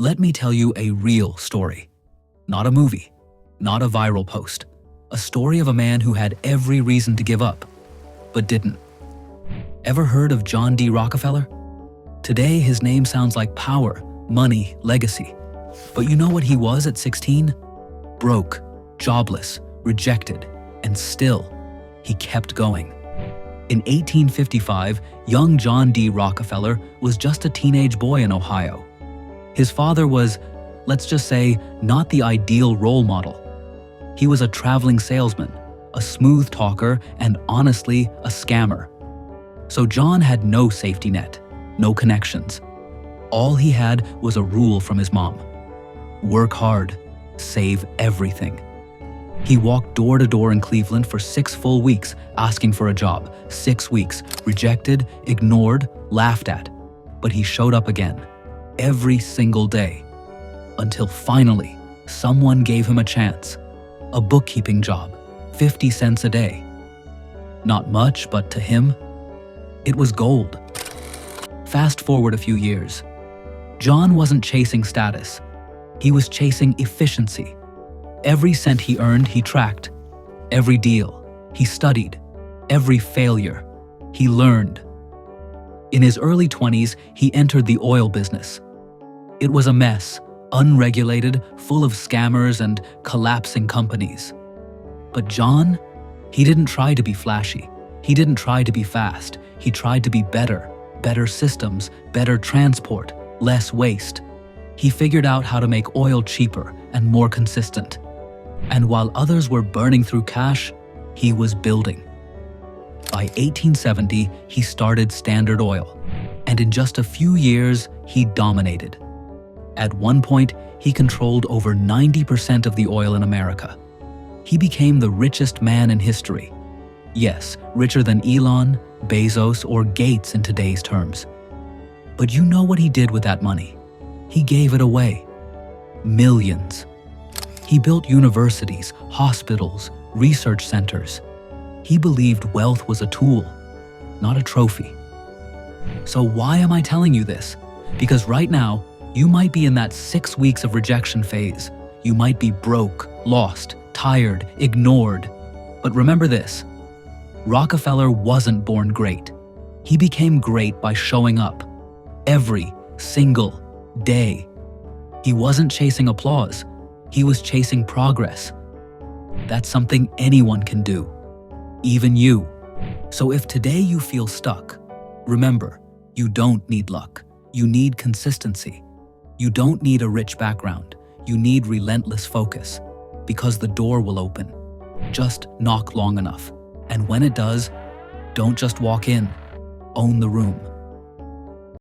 Let me tell you a real story. Not a movie, not a viral post. A story of a man who had every reason to give up, but didn't. Ever heard of John D. Rockefeller? Today, his name sounds like power, money, legacy. But you know what he was at 16? Broke, jobless, rejected, and still, he kept going. In 1855, young John D. Rockefeller was just a teenage boy in Ohio. His father was, let's just say, not the ideal role model. He was a traveling salesman, a smooth talker, and honestly, a scammer. So John had no safety net, no connections. All he had was a rule from his mom. Work hard, save everything. He walked door to door in Cleveland for 6 full weeks asking for a job. 6 weeks, rejected, ignored, laughed at. But he showed up again, every single day. Until finally, someone gave him a chance. A bookkeeping job, 50 cents a day. Not much, but to him, it was gold. Fast forward a few years. John wasn't chasing status. He was chasing efficiency. Every cent he earned, he tracked. Every deal, he studied. Every failure, he learned. In his early 20s, he entered the oil business. It was a mess, unregulated, full of scammers and collapsing companies. But John, he didn't try to be flashy. He didn't try to be fast. He tried to be better. Better systems, better transport, less waste. He figured out how to make oil cheaper and more consistent. And while others were burning through cash, he was building. By 1870, he started Standard Oil, and in just a few years, he dominated. At one point, he controlled over 90% of the oil in America. He became the richest man in history. Yes, richer than Elon, Bezos, or Gates in today's terms. But you know what he did with that money? He gave it away. Millions. He built universities, hospitals, research centers. He believed wealth was a tool, not a trophy. So why am I telling you this? Because right now, you might be in that 6 weeks of rejection phase. You might be broke, lost, tired, ignored. But remember this, Rockefeller wasn't born great. He became great by showing up every single day. He wasn't chasing applause. He was chasing progress. That's something anyone can do, even you. So if today you feel stuck, remember, you don't need luck. You need consistency. You don't need a rich background. You need relentless focus, because the door will open. Just knock long enough. And when it does, don't just walk in, own the room.